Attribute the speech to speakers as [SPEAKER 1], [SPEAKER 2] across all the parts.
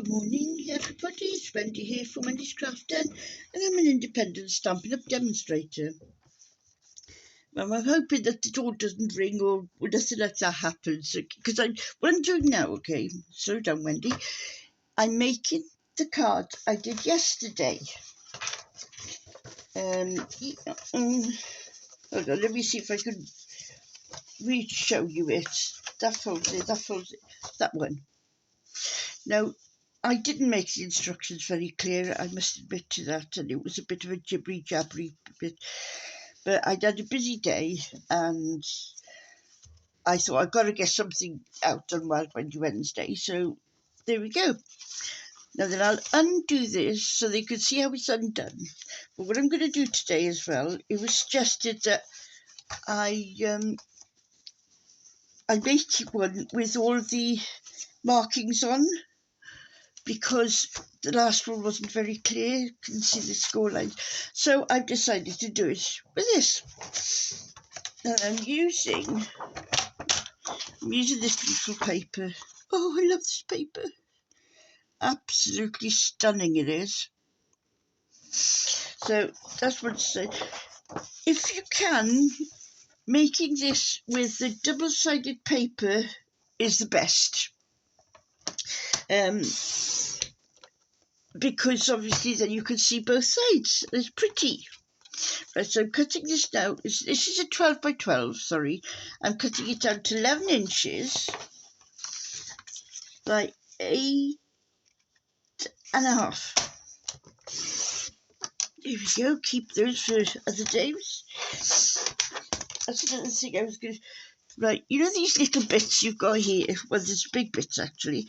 [SPEAKER 1] Morning everybody, it's Wendy here from Wendy's Crafty, and I'm an independent Stampin' Up demonstrator. I'm hoping that the door doesn't ring or nothing like that happens, because what I'm doing now, okay, slow down Wendy, I'm making the card I did yesterday. Hold on, let me see if I can show you it. That folds it, that one. Now, I didn't make the instructions very clear, I must admit to that, and it was a bit of a jibbery-jabbery bit. But I'd had a busy day, and I thought I've got to get something out on Wild Wednesday, so there we go. Now then, I'll undo this so they can see how it's undone. But what I'm going to do today as well, it was suggested that I make one with all the markings on, because the last one wasn't very clear. You can see the score lines. So I've decided to do it with this. And I'm using this beautiful paper. Oh, I love this paper. Absolutely stunning it is. So that's what it said. If you can, making this with the double-sided paper is the best. Because obviously then you can see both sides. It's pretty. Right, so I'm cutting this now. This is a 12 by 12, sorry. I'm cutting it down to 11 inches by 8.5. There we go. Keep those for other days. That's another thing I was going to... Right, you know these little bits you've got here? Well, there's big bits actually.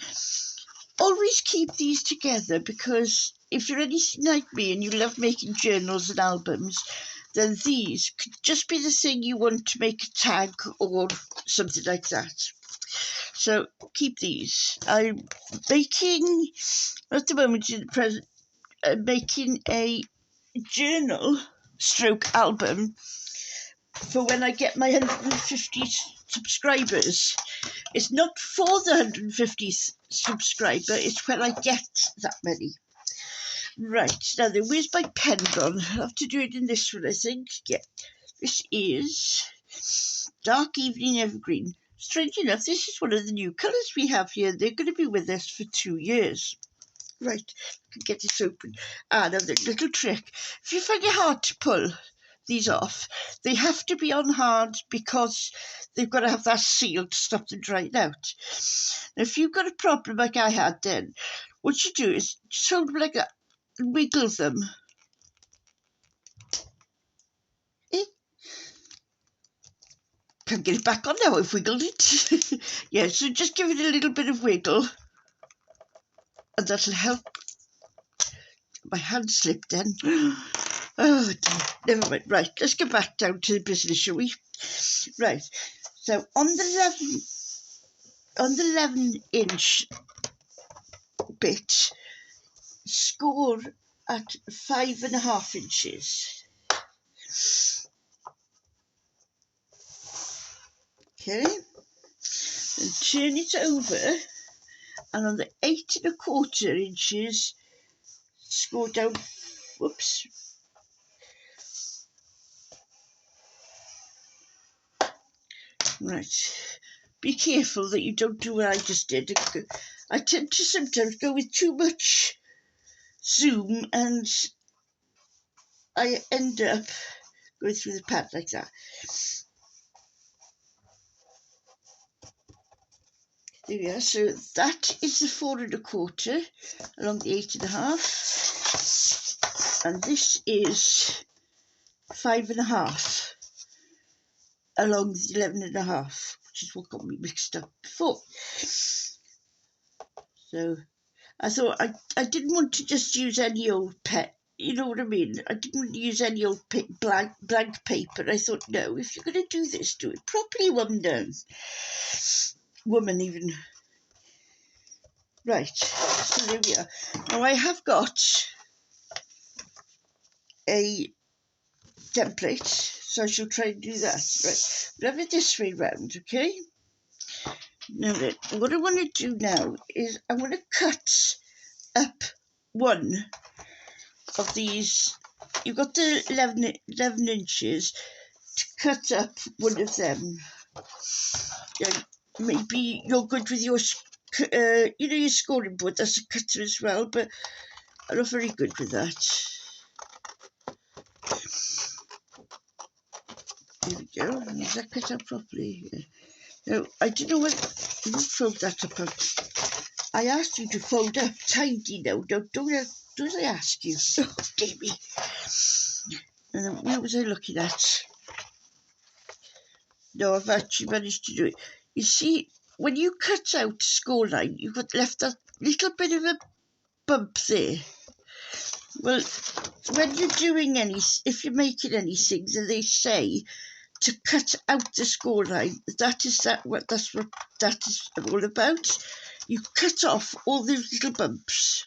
[SPEAKER 1] Always keep these together, because if you're anything like me and you love making journals and albums, then these could just be the thing you want to make a tag or something like that. So keep these. I'm making, at the moment in the present, making a journal stroke album for when I get my 150 subscribers. It's not for the 150th subscriber, it's when I get that many. Right, now then, where's my pen gone? I'll have to do it in this one, I think. Yeah, this is Dark Evening Evergreen. Strange enough, this is one of the new colours we have here. They're going to be with us for 2 years. Right, I can get this open. Now the little trick. If you find it hard to pull these off, they have to be on hard, because they've got to have that seal to stop them drying out. Now, if you've got a problem like I had then, what you do is just hold them like that and wiggle them. Can't get it back on now, I've wiggled it. Yeah, so just give it a little bit of wiggle, and that'll help. My hand slipped then. Oh dear, never mind. Right, let's get back down to the business, shall we? Right, so on the 11-inch bit, score at 5.5 inches. Okay, and turn it over, and on the 8.25 inches, score down. Whoops. Right, be careful that you don't do what I just did. I tend to sometimes go with too much zoom, and I end up going through the pad like that. There we are. So that is the 4.25 along the 8.5, and this is 5.5 along the 11.5, which is what got me mixed up before. So I thought I didn't want to just use any old pen. You know what I mean? I didn't want to use any old blank paper. I thought, no, if you're going to do this, do it properly, woman even. Right, so there we are. Now I have got a template, so I shall try and do that. Right, we'll have it this way round, okay? Now then, what I want to do now is I want to cut up one of these. You've got the 11 inches to cut up one of them. Maybe you're good with your, your scoring board. That's a cutter as well, but I'm not very good with that. There we go. Is that cut out properly? Yeah. No, I don't know whether you fold that up. I asked you to fold up tidy now. Don't I ask you? Oh, dear me. And then what was I looking at? No, I've actually managed to do it. You see, when you cut out a score line, you've got left that little bit of a bump there. Well, when you're doing if you're making anything, they say to cut out the score line. That's what that is all about. You cut off all those little bumps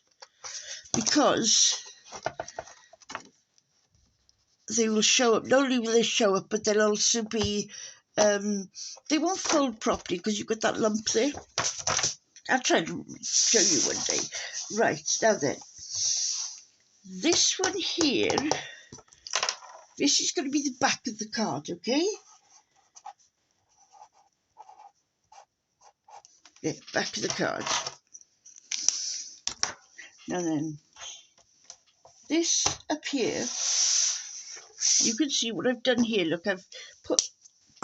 [SPEAKER 1] because they will show up. Not only will they show up, but they'll also be, they won't fold properly because you've got that lump there. I'll try to show you one day. Right, now then, this one here, this is going to be the back of the card, okay? Yeah, back of the card. Now then, this up here, you can see what I've done here. Look, I've put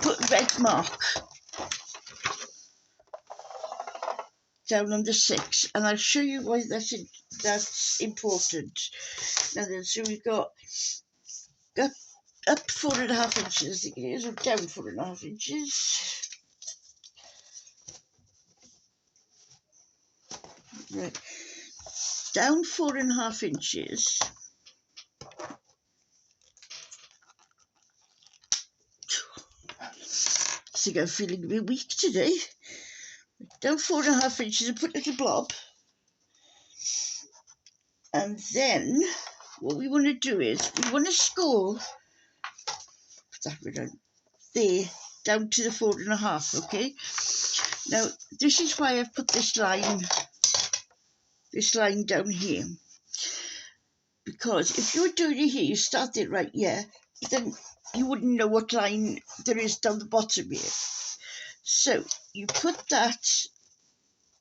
[SPEAKER 1] a red mark down on the 6, and I'll show you why that's important. Now then, so we've got up 4.5 inches, I think it is, or down 4.5 inches. Right, down 4.5 inches. I think I'm feeling a bit weak today. Down 4.5 inches and put a little blob. And then what we want to do is we want to score, put that one down there, down to the 4.5, okay? Now this is why I've put this line down here. Because if you were doing it here, you start it right, yeah, but then you wouldn't know what line there is down the bottom here. So you put that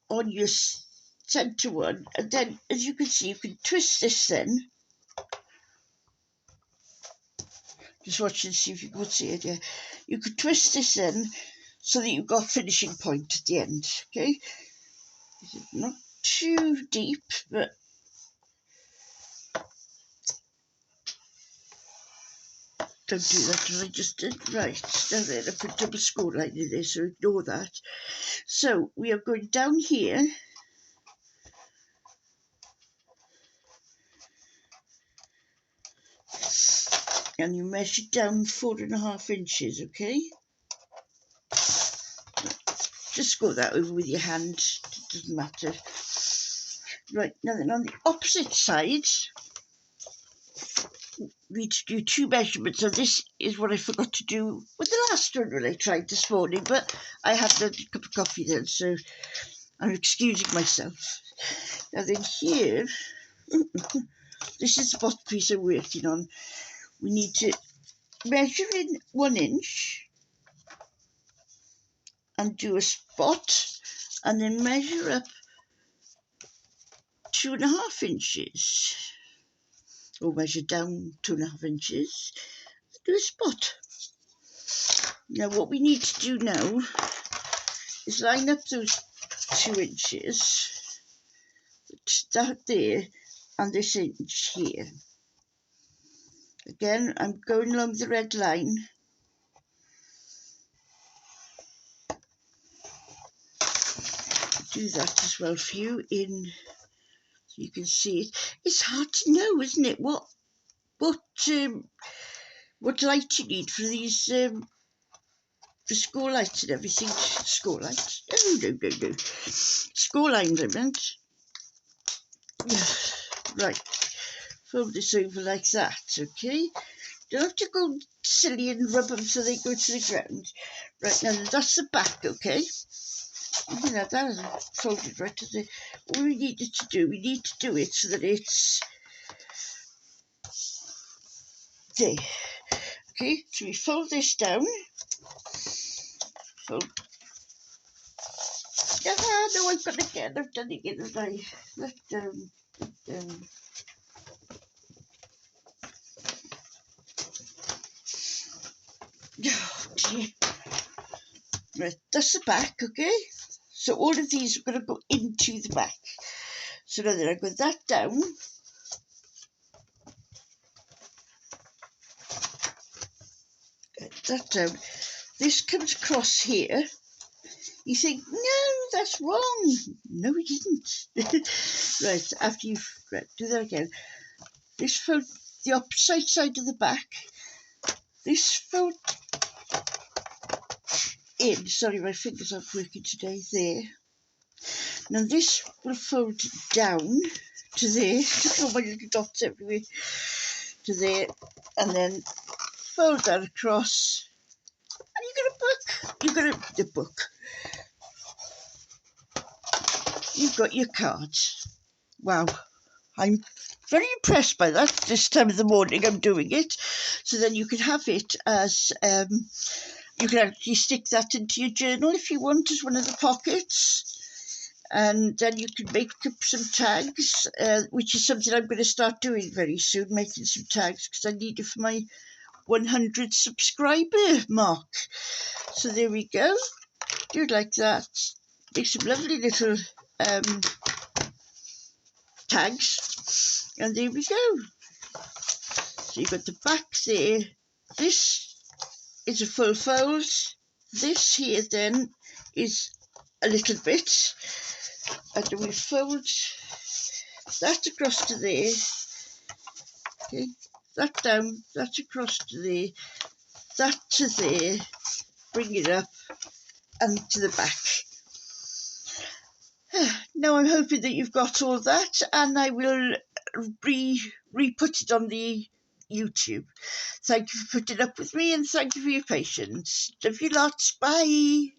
[SPEAKER 1] on your centre one, and then as you can see, you can twist this then. Just watch and see if you can see it, yeah. You could twist this in so that you've got a finishing point at the end, okay? Not too deep, but don't do that as I just did. Right, now then I put double score line in there, so ignore that. So we are going down here. And you measure down 4.5 inches, okay? Just go that over with your hand, it doesn't matter. Right, now then on the opposite side, we need to do 2 measurements. So this is what I forgot to do with the last one when I tried this morning, but I had a cup of coffee then, so I'm excusing myself. Now then here, this is the bottom piece I'm working on. We need to measure in 1 inch and do a spot, and then measure up 2.5 inches, or measure down 2.5 inches, do a spot. Now what we need to do now is line up those 2 inches, that there, and this inch here. Again, I'm going along the red line. Do that as well for you in, so you can see it. It's hard to know, isn't it, what light you need for these for score lights and everything. Score lights? No. Score lines, I meant. Right. Fold this over like that, okay? Don't have to go silly and rub them so they go to the ground. Right, now that's the back, okay? You can have that and fold it right to the. All we need it to do, we need to do it so that it's there. Okay, so we fold this down. Fold. Ah, no, I've got it again. I've done it again. Left down, down. Oh, dear. Right, that's the back, okay? So all of these are going to go into the back. So now then I got that down. Get that down. This comes across here. You think, no, that's wrong. No, it isn't. Right, after you've... Right, do that again. This fold the opposite side of the back. This fold in. Sorry, my fingers aren't working today. There. Now this will fold down to there. Look at all my little dots everywhere. To there. And then fold that across. And you got a book. You got the book. You've got your cards. Wow. I'm very impressed by that. This time of the morning I'm doing it. So then you can have it as, you can actually stick that into your journal if you want as one of the pockets. And then you can make up some tags, which is something I'm going to start doing very soon, making some tags because I need it for my 100 subscriber mark. So there we go. Do it like that. Make some lovely little tags. And there we go. So you've got the back there. This is a full fold. This here then is a little bit. And then we fold that across to there. Okay, that down, that across to there, that to there, bring it up and to the back. Now I'm hoping that you've got all that, and I will re-put it on the YouTube. Thank you for putting up with me, and thank you for your patience. Love you lots. Bye.